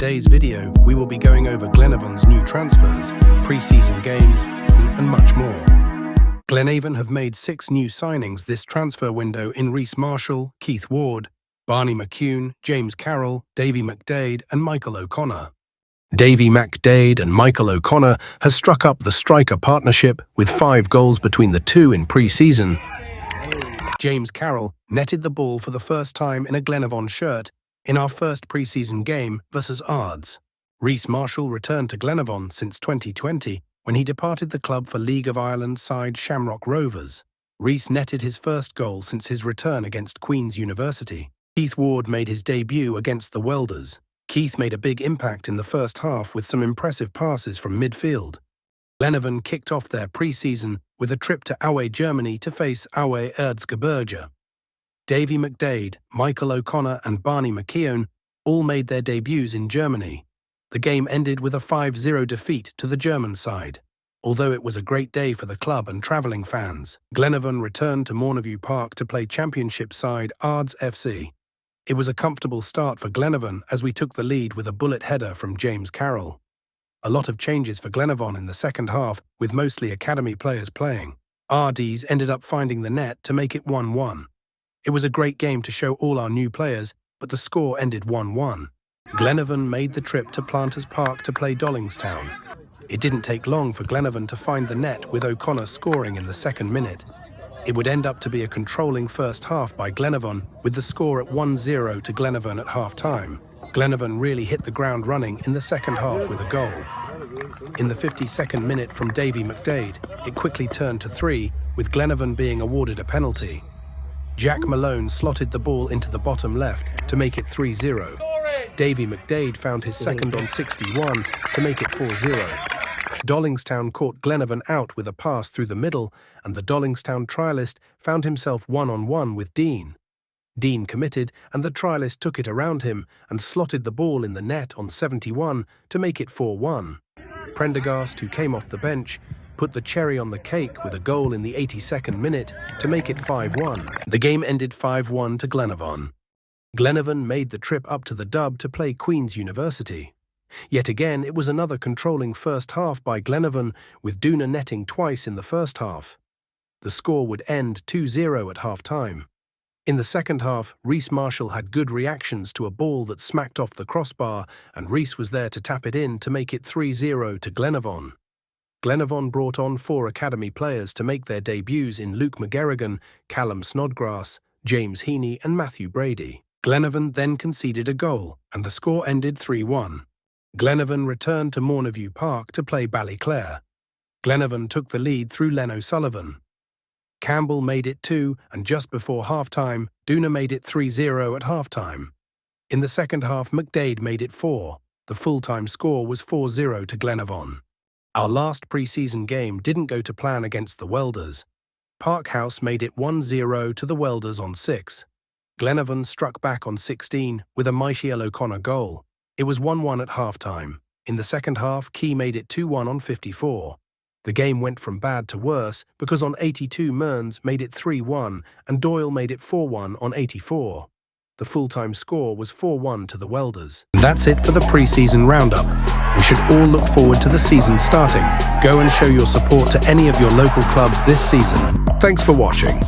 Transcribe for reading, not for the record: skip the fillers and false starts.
today's video, we will be going over Glenavon's new transfers, pre-season games, and much more. Glenavon have made 6 new signings this transfer window in Reece Marshall, Keith Ward, Barney McCune, James Carroll, Davy McDade, and Michael O'Connor. Davy McDade and Michael O'Connor has struck up the striker partnership with 5 goals between the two in pre-season. James Carroll netted the ball for the first time in a Glenavon shirt in our first pre-season game versus 𝙎𝙬𝘼𝙎𝙎. Reece Marshall returned to Glenavon since 2020 when he departed the club for League of Ireland side Shamrock Rovers. Reece netted his first goal since his return against Queen's University. Keith Ward made his debut against the Welders. Keith made a big impact in the first half with some impressive passes from midfield. Glenavon kicked off their pre-season with a trip to 𝙎𝙬𝘼, Germany to face 𝙎𝙬𝘼𝙎𝙎. Davy McDade, Michael O'Connor and Barney McCune all made their debuts in Germany. The game ended with a 5-0 defeat to the German side. Although it was a great day for the club and travelling fans, Glenavon returned to Mourneview Park to play Championship side 𝙎𝙬𝘼 FC. It was a comfortable start for Glenavon as we took the lead with a bullet header from James Carroll. A lot of changes for Glenavon in the second half, with mostly academy players playing. RDs ended up finding the net to make it 1-1. It was a great game to show all our new players, but the score ended 1-1. Glenavon made the trip to Planters Park to play Dollingstown. It didn't take long for Glenavon to find the net, with O'Connor scoring in the second minute. It would end up to be a controlling first half by Glenavon, with the score at 1-0 to Glenavon at half-time. Glenavon really hit the ground running in the second half with a goal. In the 52nd minute from Davy McDade, it quickly turned to 3, with Glenavon being awarded a penalty. Jack Malone slotted the ball into the bottom left to make it 3-0. Davy McDade found his second on 61 to make it 4-0. Dollingstown caught Glenavon out with a pass through the middle, and the Dollingstown trialist found himself one-on-one with Dean. Dean committed, and the trialist took it around him and slotted the ball in the net on 71 to make it 4-1. Prendergast, who came off the bench, put the cherry on the cake with a goal in the 82nd minute to make it 5-1. The game ended 5-1 to Glenavon. Glenavon made the trip up to the Dub to play Queen's University. Yet again, it was another controlling first half by Glenavon, with Duna netting twice in the first half. The score would end 2-0 at half-time. In the second half, Reece Marshall had good reactions to a ball that smacked off the crossbar, and Reece was there to tap it in to make it 3-0 to Glenavon. Glenavon brought on 4 academy players to make their debuts in Luke McGerrigan, Callum Snodgrass, James Heaney and Matthew Brady. Glenavon then conceded a goal, and the score ended 3-1. Glenavon returned to Mourneview Park to play Ballyclare. Glenavon took the lead through Len O'Sullivan. Campbell made it 2, and just before half-time, Duna made it 3-0 at half-time. In the second half, McDade made it 4. The full-time score was 4-0 to Glenavon. Our last pre-season game didn't go to plan against the Welders. Parkhouse made it 1-0 to the Welders on 6. Glenavon struck back on 16 with a Michael O'Connor goal. It was 1-1 at half-time. In the second half, Key made it 2-1 on 54. The game went from bad to worse because on 82 Mearns made it 3-1 and Doyle made it 4-1 on 84. The full-time score was 4-1 to the Welders. That's it for the pre-season roundup. We should all look forward to the season starting. Go and show your support to any of your local clubs this season. Thanks for watching.